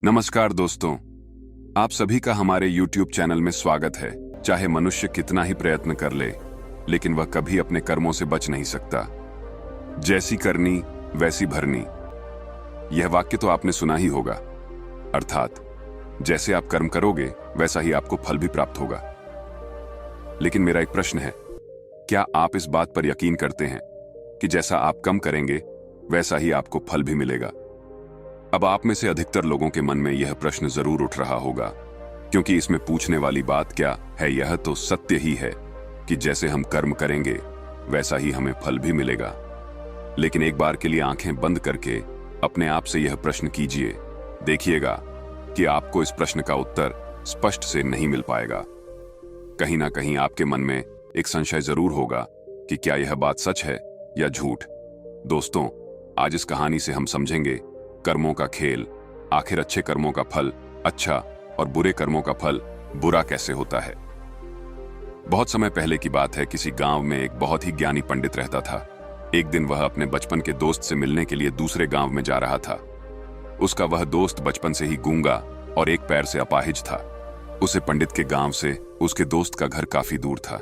नमस्कार दोस्तों, आप सभी का हमारे YouTube चैनल में स्वागत है। चाहे मनुष्य कितना ही प्रयत्न कर ले, लेकिन वह कभी अपने कर्मों से बच नहीं सकता। जैसी करनी वैसी भरनी, यह वाक्य तो आपने सुना ही होगा। अर्थात जैसे आप कर्म करोगे वैसा ही आपको फल भी प्राप्त होगा। लेकिन मेरा एक प्रश्न है, क्या आप इस बात पर यकीन करते हैं कि जैसा आप कर्म करेंगे वैसा ही आपको फल भी मिलेगा? अब आप में से अधिकतर लोगों के मन में यह प्रश्न जरूर उठ रहा होगा, क्योंकि इसमें पूछने वाली बात क्या है, यह तो सत्य ही है कि जैसे हम कर्म करेंगे वैसा ही हमें फल भी मिलेगा। लेकिन एक बार के लिए आंखें बंद करके अपने आप से यह प्रश्न कीजिए, देखिएगा कि आपको इस प्रश्न का उत्तर स्पष्ट से नहीं मिल पाएगा। कहीं ना कहीं आपके मन में एक संशय जरूर होगा कि क्या यह बात सच है या झूठ। दोस्तों, आज इस कहानी से हम समझेंगे कर्मों का खेल, आखिर अच्छे कर्मों का फल अच्छा और बुरे कर्मों का फल बुरा कैसे होता है। बहुत समय पहले की बात है, किसी गांव में एक बहुत ही ज्ञानी पंडित रहता था। एक दिन वह अपने बचपन के दोस्त से मिलने के लिए दूसरे गांव में जा रहा था। उसका वह दोस्त बचपन से ही गूंगा और एक पैर से अपाहिज था। उसे पंडित के गांव से उसके दोस्त का घर काफी दूर था।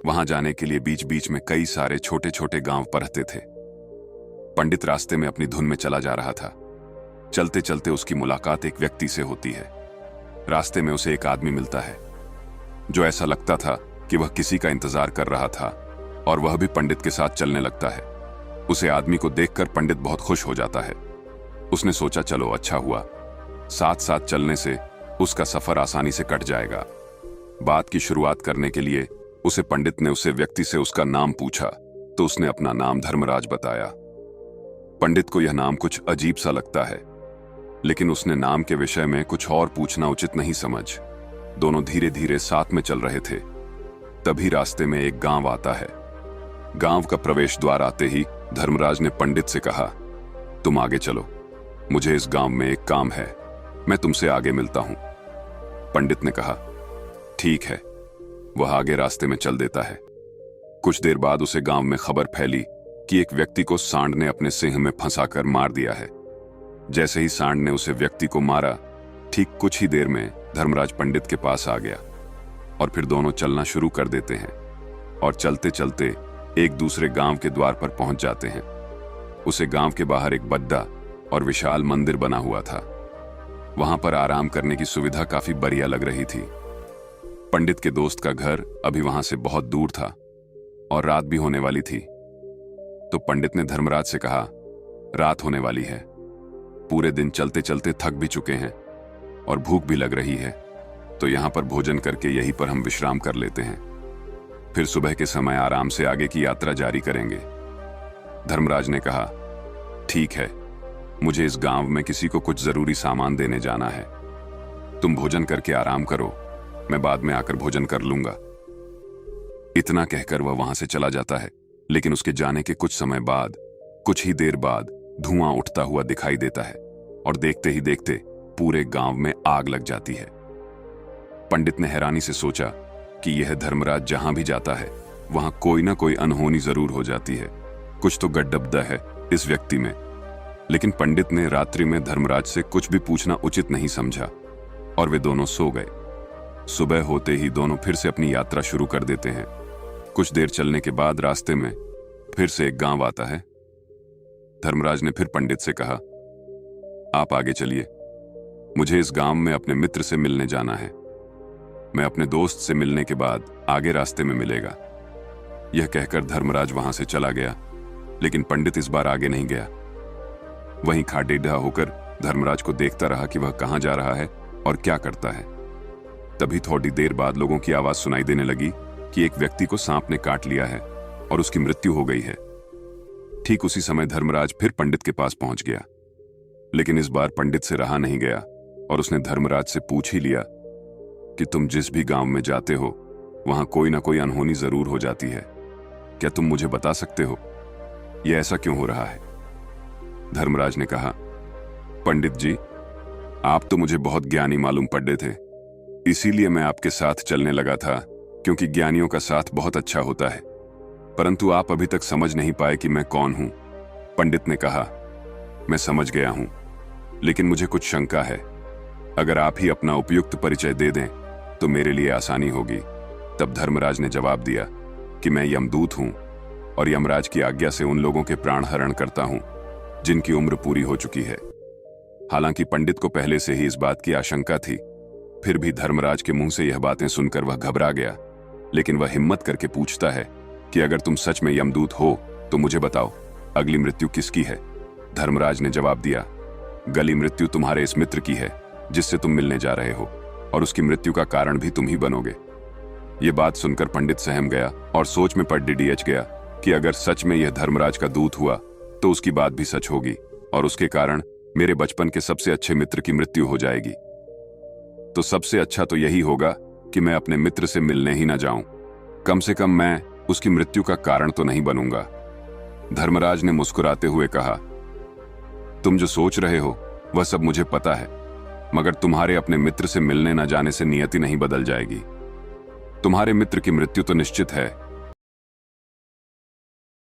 वहां जाने के लिए बीच बीच में कई सारे छोटे छोटे गांव पड़ते थे। पंडित रास्ते में अपनी धुन में चला जा रहा था। चलते चलते उसकी मुलाकात एक व्यक्ति से होती है। रास्ते में उसे एक आदमी मिलता है जो ऐसा लगता था कि वह किसी का इंतजार कर रहा था, और वह भी पंडित के साथ चलने लगता है। उसे आदमी को देखकर पंडित बहुत खुश हो जाता है। उसने सोचा, चलो अच्छा हुआ, साथ साथ चलने से उसका सफर आसानी से कट जाएगा। बात की शुरुआत करने के लिए उसे पंडित ने उसे व्यक्ति से उसका नाम पूछा, तो उसने अपना नाम धर्मराज बताया। पंडित को यह नाम कुछ अजीब सा लगता है, लेकिन उसने नाम के विषय में कुछ और पूछना उचित नहीं समझ। दोनों धीरे धीरे साथ में चल रहे थे। तभी रास्ते में एक गांव आता है। गांव का प्रवेश द्वार आते ही धर्मराज ने पंडित से कहा, तुम आगे चलो, मुझे इस गांव में एक काम है, मैं तुमसे आगे मिलता हूं। पंडित ने कहा, ठीक है। वह आगे रास्ते में चल देता है। कुछ देर बाद उसे गांव में खबर फैली कि एक व्यक्ति को सांड ने अपने सिंह में फंसाकर मार दिया है। जैसे ही सांड ने उसे व्यक्ति को मारा, ठीक कुछ ही देर में धर्मराज पंडित के पास आ गया और फिर दोनों चलना शुरू कर देते हैं और चलते चलते एक दूसरे गांव के द्वार पर पहुंच जाते हैं। उसे गांव के बाहर एक बड़ा और विशाल मंदिर बना हुआ था। वहां पर आराम करने की सुविधा काफी बढ़िया लग रही थी। पंडित के दोस्त का घर अभी वहां से बहुत दूर था और रात भी होने वाली थी। तो पंडित ने धर्मराज से कहा, रात होने वाली है, पूरे दिन चलते चलते थक भी चुके हैं और भूख भी लग रही है, तो यहां पर भोजन करके यहीं पर हम विश्राम कर लेते हैं, फिर सुबह के समय आराम से आगे की यात्रा जारी करेंगे। धर्मराज ने कहा, ठीक है, मुझे इस गांव में किसी को कुछ जरूरी सामान देने जाना है, तुम भोजन करके आराम करो, मैं बाद में आकर भोजन कर लूंगा। इतना कहकर वह वहां से चला जाता है। लेकिन उसके जाने के कुछ समय बाद, कुछ ही देर बाद धुआं उठता हुआ दिखाई देता है और देखते ही देखते पूरे गांव में आग लग जाती है। पंडित ने हैरानी से सोचा कि यह धर्मराज जहां भी जाता है वहां कोई ना कोई अनहोनी जरूर हो जाती है, कुछ तो गड्ढबद्दा है इस व्यक्ति में। लेकिन पंडित ने रात्रि में धर्मराज से कुछ भी पूछना उचित नहीं समझा और वे दोनों सो गए। सुबह होते ही दोनों फिर से अपनी यात्रा शुरू कर देते हैं। कुछ देर चलने के बाद रास्ते में फिर से एक गांव आता है। धर्मराज ने फिर पंडित से कहा, आप आगे चलिए, मुझे इस गांव में अपने मित्र से मिलने जाना है, मैं अपने दोस्त से मिलने के बाद आगे रास्ते में मिलेगा। यह कहकर धर्मराज वहां से चला गया, लेकिन पंडित इस बार आगे नहीं गया। वहीं खाडेढ़ा होकर धर्मराज को देखता रहा कि वह कहां जा रहा है और क्या करता है। तभी थोड़ी देर बाद लोगों की आवाज सुनाई देने लगी कि एक व्यक्ति को सांप ने काट लिया है और उसकी मृत्यु हो गई है। ठीक उसी समय धर्मराज फिर पंडित के पास पहुंच गया, लेकिन इस बार पंडित से रहा नहीं गया और उसने धर्मराज से पूछ ही लिया कि तुम जिस भी गांव में जाते हो वहां कोई ना कोई अनहोनी जरूर हो जाती है, क्या तुम मुझे बता सकते हो यह ऐसा क्यों हो रहा है? धर्मराज ने कहा, पंडित जी, आप तो मुझे बहुत ज्ञानी मालूम पड़े थे, इसीलिए मैं आपके साथ चलने लगा था, क्योंकि ज्ञानियों का साथ बहुत अच्छा होता है, परंतु आप अभी तक समझ नहीं पाए कि मैं कौन हूं। पंडित ने कहा, मैं समझ गया हूं, लेकिन मुझे कुछ शंका है अगर आप ही अपना उपयुक्त परिचय दे दें तो मेरे लिए आसानी होगी। तब धर्मराज ने जवाब दिया कि मैं यमदूत हूं और यमराज की आज्ञा से उन लोगों के प्राण हरण करता हूं जिनकी उम्र पूरी हो चुकी है। हालांकि पंडित को पहले से ही इस बात की आशंका थी, फिर भी धर्मराज के मुंह से यह बातें सुनकर वह घबरा गया। लेकिन वह हिम्मत करके पूछता है कि अगर तुम सच में यमदूत हो तो मुझे बताओ, अगली मृत्यु किसकी है? धर्मराज ने जवाब दिया, अगली मृत्यु तुम्हारे इस मित्र की है जिससे तुम मिलने जा रहे हो, और उसकी मृत्यु का कारण भी तुम ही बनोगे। ये बात सुनकर पंडित सहम गया और सोच में पड़ डिडीएच गया कि अगर सच में यह धर्मराज का दूत हुआ तो उसकी बात भी सच होगी और उसके कारण मेरे बचपन के सबसे अच्छे मित्र की मृत्यु हो जाएगी। तो सबसे अच्छा तो यही होगा कि मैं अपने मित्र से मिलने ही ना जाऊं। कम से कम मैं उसकी मृत्यु का कारण तो नहीं बनूंगा। धर्मराज ने मुस्कुराते हुए कहा, तुम जो सोच रहे हो वह सब मुझे पता है, मगर तुम्हारे अपने मित्र से मिलने न जाने से नियति नहीं बदल जाएगी। तुम्हारे मित्र की मृत्यु तो निश्चित है,